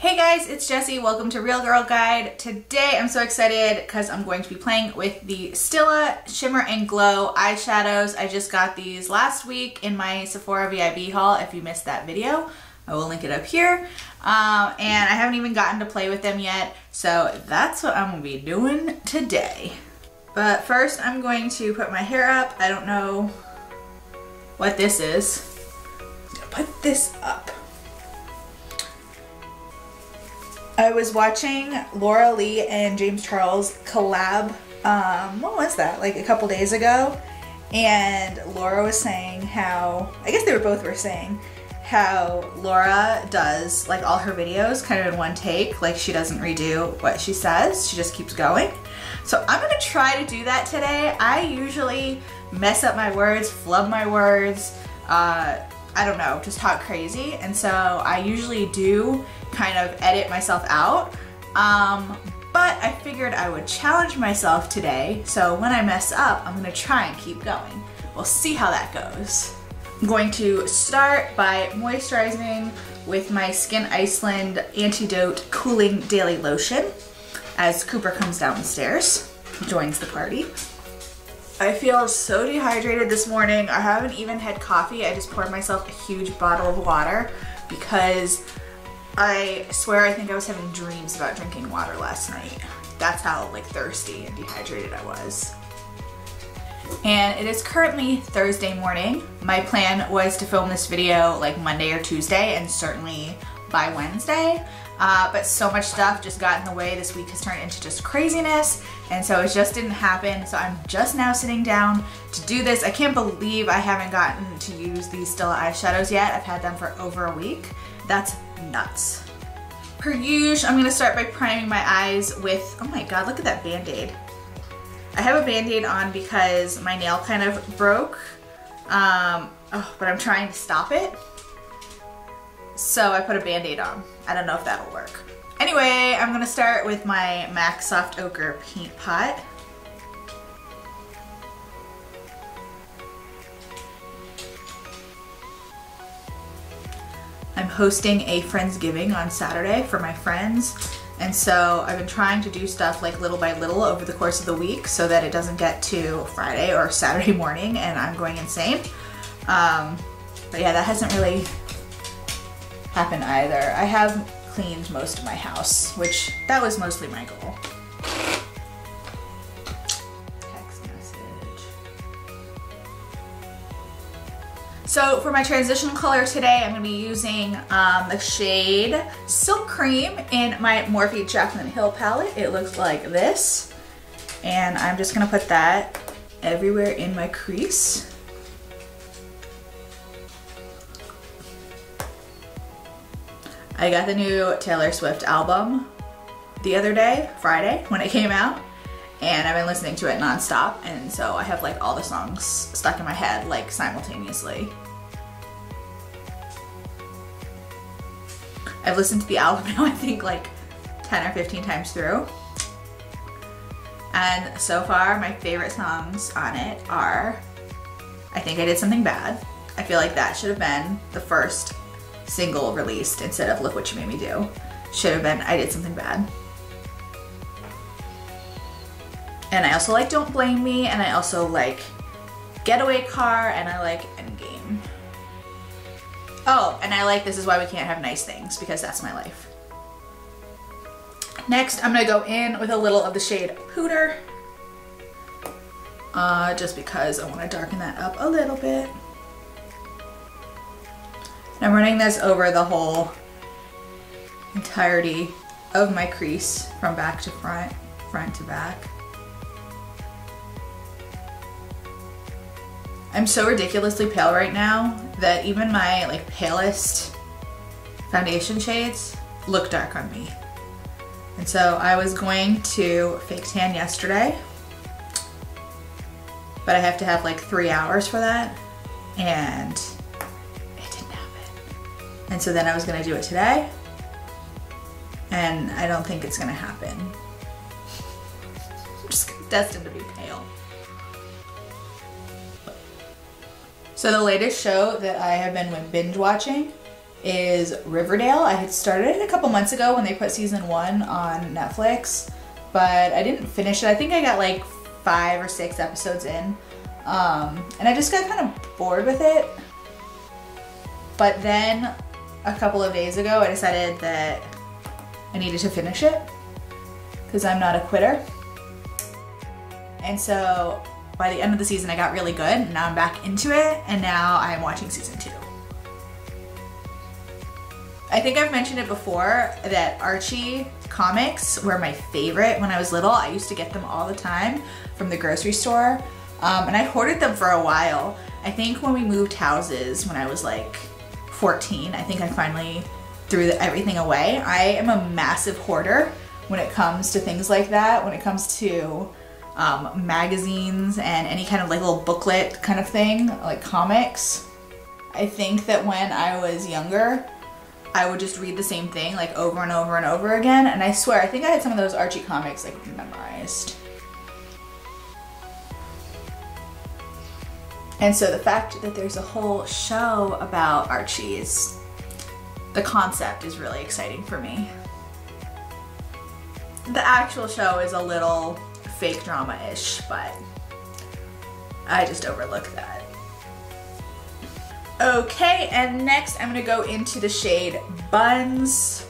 Hey guys, it's Jessie. Welcome to Real Girl Guide. Today I'm so excited because I'm going to be playing with the STILA Shimmer and Glow eyeshadows. I just got these last week in my Sephora VIB haul. If you missed that video, I will link it up here. And I haven't even gotten to play with them yet, so that's what I'm going to be doing today. But first I'm going to put my hair up. I don't know what this is. I'm going to put this up. I was watching Laura Lee and James Charles collab, what was that, like a couple days ago, and Laura was saying how, I guess they both were saying how Laura does like all her videos kind of in one take, like she doesn't redo what she says, she just keeps going. So I'm gonna try to do that today. I usually mess up my words, flub my words, I don't know, just talk crazy, and so I usually do kind of edit myself out, but I figured I would challenge myself today, so when I mess up, I'm gonna try and keep going. We'll see how that goes. I'm going to start by moisturizing with my Skyn Iceland Antidote Cooling Daily Lotion as Cooper comes down the stairs, joins the party. I feel so dehydrated this morning. I haven't even had coffee. I just poured myself a huge bottle of water because I swear I think I was having dreams about drinking water last night. That's how like thirsty and dehydrated I was. And it is currently Thursday morning. My plan was to film this video like Monday or Tuesday and certainly by Wednesday. But so much stuff just got in the way. This week has turned into just craziness, and so it just didn't happen. So I'm just now sitting down to do this. I can't believe I haven't gotten to use these STILA eyeshadows yet. I've had them for over a week. That's nuts. Per usual, I'm gonna start by priming my eyes with, oh my god, look at that Band-Aid. I have a Band-Aid on because my nail kind of broke, but I'm trying to stop it. So I put a Band-Aid on. I don't know if that'll work. Anyway, I'm gonna start with my MAC Soft Ochre Paint Pot. I'm hosting a Friendsgiving on Saturday for my friends, and so I've been trying to do stuff like little by little over the course of the week so that it doesn't get to Friday or Saturday morning and I'm going insane. But yeah, that hasn't really happened either. I have cleaned most of my house, which that was mostly my goal. Text message. So for my transitional color today, I'm going to be using the shade Silk Cream in my Morphe Jaclyn Hill palette. It looks like this, and I'm just going to put that everywhere in my crease. I got the new Taylor Swift album the other day, Friday, when it came out, and I've been listening to it nonstop, and so I have like all the songs stuck in my head like simultaneously. I've listened to the album now I think like 10 or 15 times through, and so far my favorite songs on it are I Think I Did Something Bad. I feel like that should have been the first single released instead of Look What You Made Me Do. Should have been I Did Something Bad. And I also like Don't Blame Me, and I also like Getaway Car, and I like Endgame. Oh, and I like This Is Why We Can't Have Nice Things, because that's my life. Next, I'm gonna go in with a little of the shade Filt'r, just because I want to darken that up a little bit. I'm running this over the whole entirety of my crease from back to front, front to back. I'm so ridiculously pale right now that even my like palest foundation shades look dark on me. And so I was going to fake tan yesterday, but I have to have like 3 hours for that, and And so then I was gonna do it today, and I don't think it's gonna happen. I'm just destined to be pale. So the latest show that I have been binge watching is Riverdale. I had started it a couple months ago when they put season 1 on Netflix, but I didn't finish it. I think I got like 5 or 6 episodes in, and I just got kind of bored with it. But then a couple of days ago, I decided that I needed to finish it because I'm not a quitter. And so by the end of the season, I got really good, and now I'm back into it, and now I'm watching season 2. I think I've mentioned it before that Archie comics were my favorite when I was little. I used to get them all the time from the grocery store, and I hoarded them for a while. I think when we moved houses when I was like 14, I think I finally threw everything away. I am a massive hoarder when it comes to things like that, when it comes to magazines and any kind of like little booklet kind of thing, like comics. I think that when I was younger, I would just read the same thing like over and over and over again, and I swear I think I had some of those Archie comics like memorized. And so the fact that there's a whole show about Archie, the concept is really exciting for me. The actual show is a little fake drama-ish, but I just overlooked that. Okay, and next I'm gonna go into the shade Buns.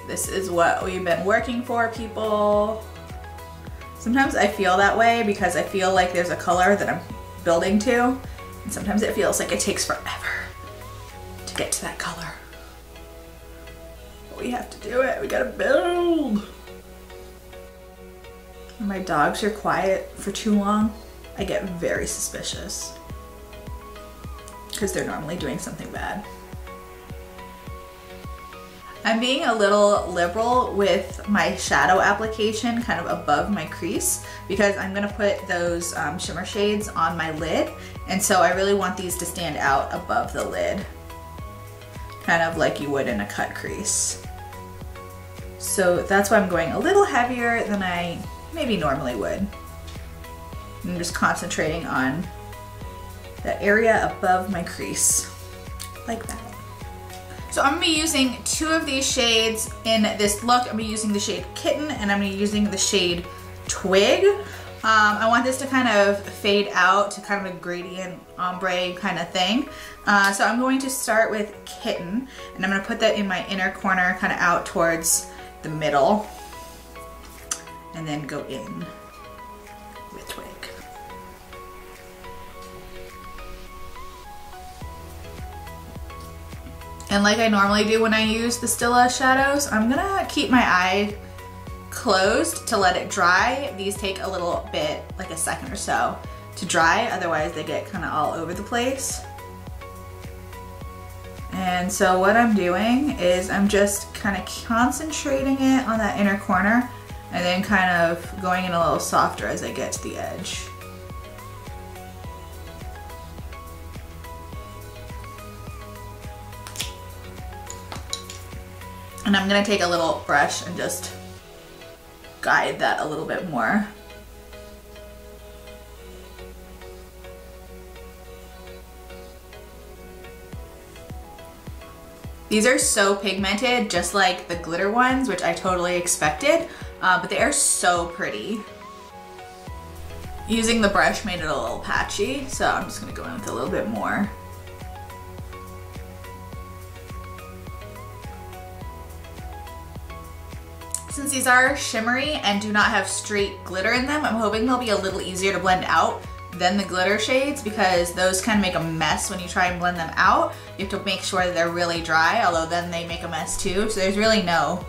This is what we've been working for, people. Sometimes I feel that way because I feel like there's a color that I'm building to, and sometimes it feels like it takes forever to get to that color. But we have to do it, we gotta build. When my dogs are quiet for too long, I get very suspicious because they're normally doing something bad. I'm being a little liberal with my shadow application kind of above my crease because I'm gonna put those shimmer shades on my lid, and so I really want these to stand out above the lid, kind of like you would in a cut crease. So that's why I'm going a little heavier than I maybe normally would. I'm just concentrating on the area above my crease, like that. So I'm gonna be using 2 of these shades in this look. I'm gonna be using the shade Kitten, and I'm gonna be using the shade Twig. I want this to kind of fade out to kind of a gradient ombre kind of thing. So I'm going to start with Kitten, and I'm gonna put that in my inner corner, kind of out towards the middle, and then go in with Twig. And like I normally do when I use the Stila shadows, I'm gonna keep my eye closed to let it dry. These take a little bit, like a second or so, to dry, otherwise they get kind of all over the place. And so what I'm doing is I'm just kind of concentrating it on that inner corner and then kind of going in a little softer as I get to the edge. And I'm gonna take a little brush and just guide that a little bit more. These are so pigmented, just like the glitter ones, which I totally expected, but they are so pretty. Using the brush made it a little patchy, so I'm just gonna go in with a little bit more. Since these are shimmery and do not have straight glitter in them, I'm hoping they'll be a little easier to blend out than the glitter shades, because those kind of make a mess when you try and blend them out. You have to make sure that they're really dry, although then they make a mess too, so there's really no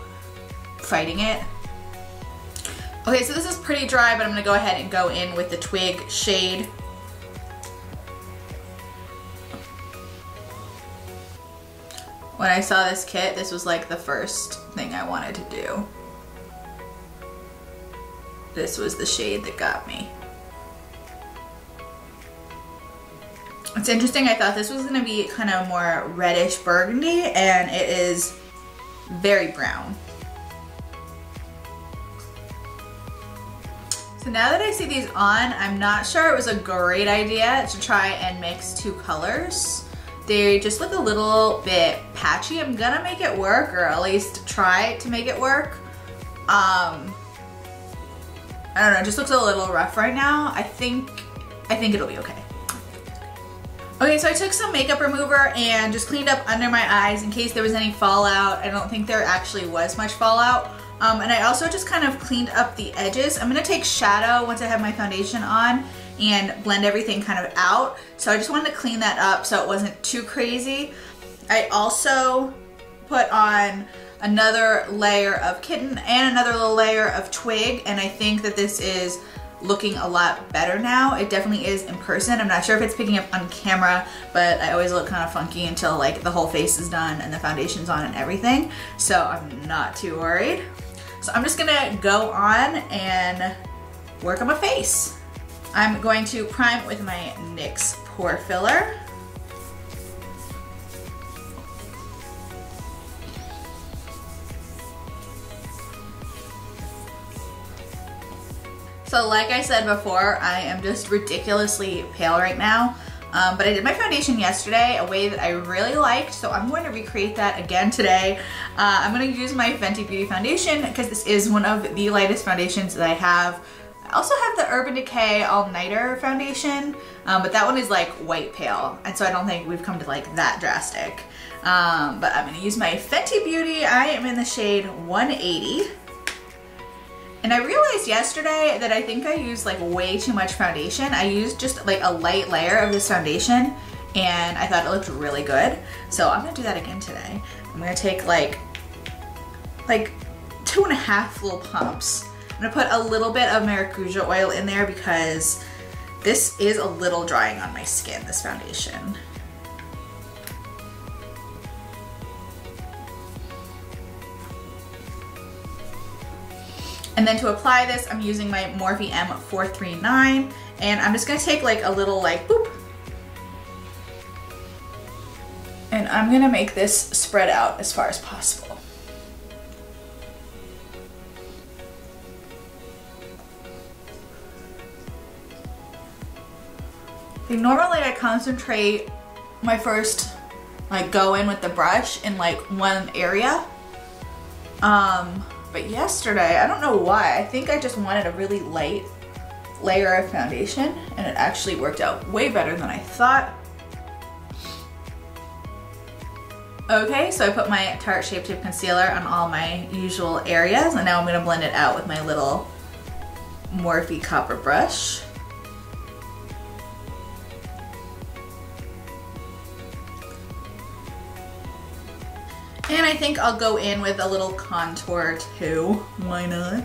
fighting it. Okay, so this is pretty dry, but I'm gonna go ahead and go in with the Twig shade. When I saw this kit, this was like the first thing I wanted to do. This was the shade that got me. It's interesting, I thought this was gonna be kind of more reddish burgundy, and it is very brown. So now that I see these on, I'm not sure it was a great idea to try and mix 2 colors. They just look a little bit patchy. I'm gonna make it work, or at least try to make it work. I don't know, it just looks a little rough right now. I think it'll be okay. Okay, so I took some makeup remover and just cleaned up under my eyes in case there was any fallout. I don't think there actually was much fallout. And I also just kind of cleaned up the edges. I'm gonna take shadow once I have my foundation on and blend everything kind of out. So I just wanted to clean that up so it wasn't too crazy. I also put on another layer of Kitten and another little layer of Twig, and I think that this is looking a lot better now. It definitely is in person. I'm not sure if it's picking up on camera, but I always look kind of funky until like the whole face is done and the foundation's on and everything. So I'm not too worried. So I'm just gonna go on and work on my face. I'm going to prime with my NYX Pore Filler. So like I said before, I am just ridiculously pale right now. But I did my foundation yesterday a way that I really liked, so I'm going to recreate that again today. I'm going to use my Fenty Beauty foundation because this is one of the lightest foundations that I have. I also have the Urban Decay All Nighter foundation, but that one is like white pale, and so I don't think we've come to like that drastic. But I'm going to use my Fenty Beauty. I am in the shade 180. And I realized yesterday that I think I used like way too much foundation. I used just like a light layer of this foundation and I thought it looked really good. So I'm gonna do that again today. I'm gonna take like 2.5 little pumps. I'm gonna put a little bit of maracuja oil in there because this is a little drying on my skin, this foundation. And then to apply this, I'm using my Morphe M439, and I'm just gonna take like a little like boop. And I'm gonna make this spread out as far as possible. Normally I concentrate my first like go in with the brush in like one area. But yesterday, I don't know why, I think I just wanted a really light layer of foundation and it actually worked out way better than I thought. Okay, so I put my Tarte Shape Tape Concealer on all my usual areas and now I'm gonna blend it out with my little Morphe copper brush. And I think I'll go in with a little contour too. Why not?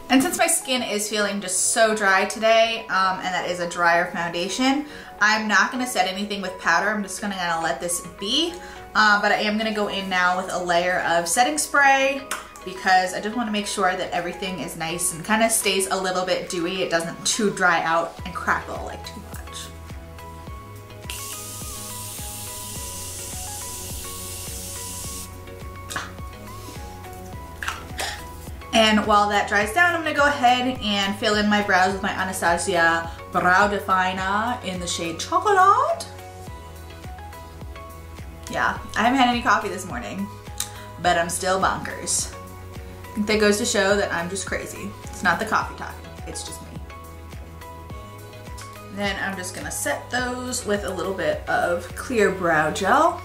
And since my skin is feeling just so dry today, and that is a drier foundation, I'm not gonna set anything with powder. I'm just gonna let this be. But I am gonna go in now with a layer of setting spray because I just wanna make sure that everything is nice and kind of stays a little bit dewy. It doesn't too dry out and crackle like too much. And while that dries down, I'm gonna go ahead and fill in my brows with my Anastasia Brow Definer in the shade Chocolate. Yeah, I haven't had any coffee this morning, but I'm still bonkers. I think that goes to show that I'm just crazy. It's not the coffee talking, it's just me. Then I'm just gonna set those with a little bit of clear brow gel.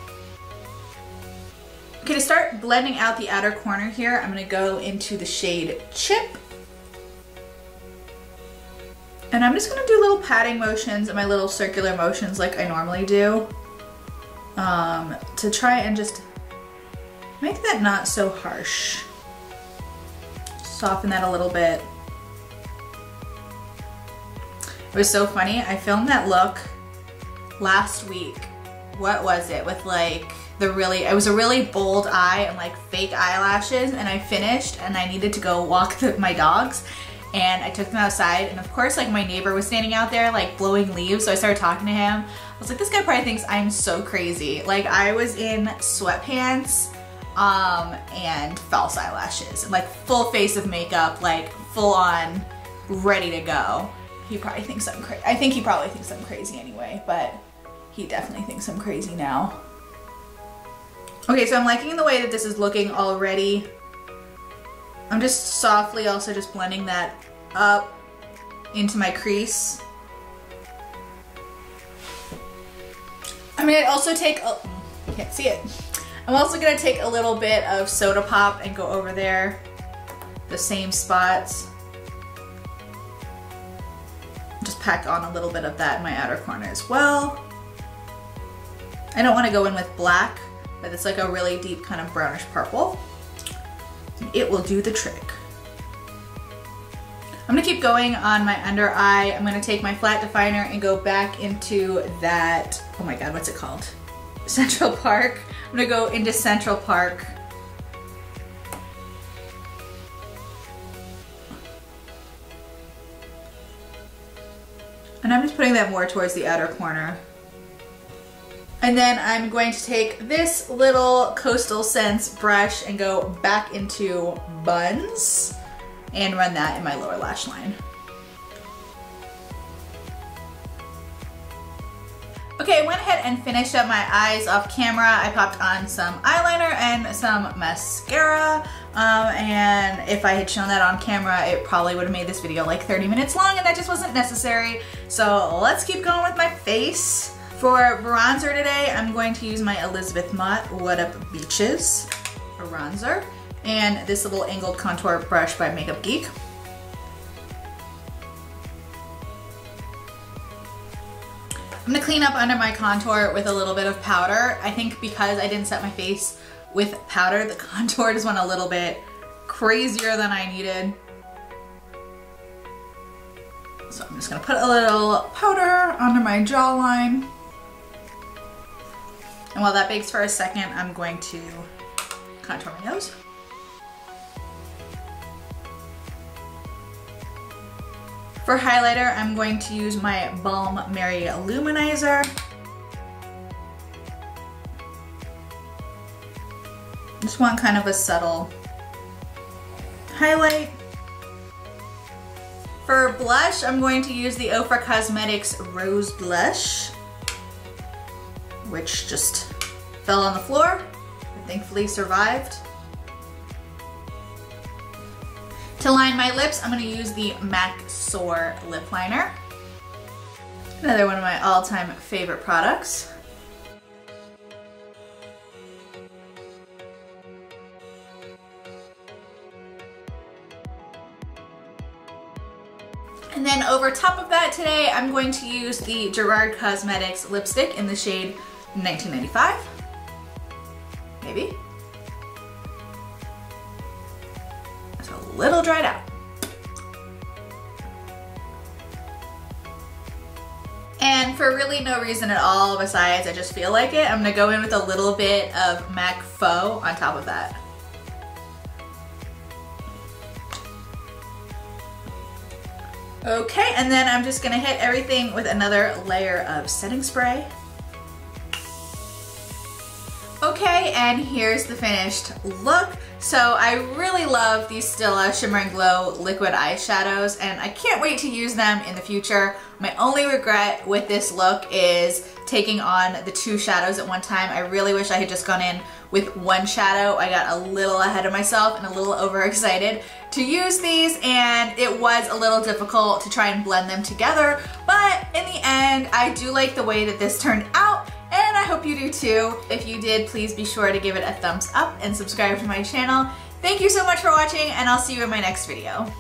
Okay, to start blending out the outer corner here, I'm gonna go into the shade Chip. And I'm just gonna do little patting motions and my little circular motions like I normally do, to try and just make that not so harsh. Soften that a little bit. It was so funny, I filmed that look last week. What was it? With like it was a really bold eye and like fake eyelashes, and I finished and I needed to go walk my dogs and I took them outside, and of course like my neighbor was standing out there like blowing leaves, so I started talking to him. I was like, this guy probably thinks I'm so crazy. Like I was in sweatpants and false eyelashes and like full face of makeup, like full on ready to go. he probably thinks I'm crazy. I think he probably thinks I'm crazy anyway, but he definitely thinks I'm crazy now. Okay, so I'm liking the way that this is looking already. I'm just softly also just blending that up into my crease. I'm gonna also take, you can't see it. I'm also gonna take a little bit of Soda Pop and go over there, the same spots. Just pack on a little bit of that in my outer corner as well. I don't wanna go in with black, but it's like a really deep kind of brownish purple. It will do the trick. I'm gonna keep going on my under eye. I'm gonna take my flat definer and go back into that, oh my God, what's it called? Central Park. I'm gonna go into Central Park. And I'm just putting that more towards the outer corner. And then I'm going to take this little Coastal Scents brush and go back into Buns and run that in my lower lash line. Okay, I went ahead and finished up my eyes off camera. I popped on some eyeliner and some mascara. And if I had shown that on camera, it probably would have made this video like 30 minutes long, and that just wasn't necessary. So let's keep going with my face. For bronzer today, I'm going to use my Elizabeth Mott Whatup Beaches bronzer and this little angled contour brush by Makeup Geek. I'm gonna clean up under my contour with a little bit of powder. I think because I didn't set my face with powder, the contour just went a little bit crazier than I needed. So I'm just gonna put a little powder under my jawline. And while that bakes for a second, I'm going to contour my nose. For highlighter, I'm going to use my Balm Mary Lou Manizer. Just want kind of a subtle highlight. For blush, I'm going to use the Ofra Cosmetics Rose Blush, which just fell on the floor, but thankfully survived. To line my lips, I'm going to use the MAC Soar Lip Liner. Another one of my all-time favorite products. And then over top of that today, I'm going to use the Gerard Cosmetics lipstick in the shade 1995. Maybe. It's a little dried out. And for really no reason at all besides I just feel like it, I'm gonna go in with a little bit of MAC Faux on top of that. Okay, and then I'm just gonna hit everything with another layer of setting spray. Okay, and here's the finished look. So I really love these STILA Shimmer and Glow liquid eyeshadows, and I can't wait to use them in the future. My only regret with this look is taking on the two shadows at one time. I really wish I had just gone in with one shadow. I got a little ahead of myself and a little overexcited to use these, and it was a little difficult to try and blend them together, but in the end, I do like the way that this turned out, and I hope you do too. If you did, please be sure to give it a thumbs up and subscribe to my channel. Thank you so much for watching, and I'll see you in my next video.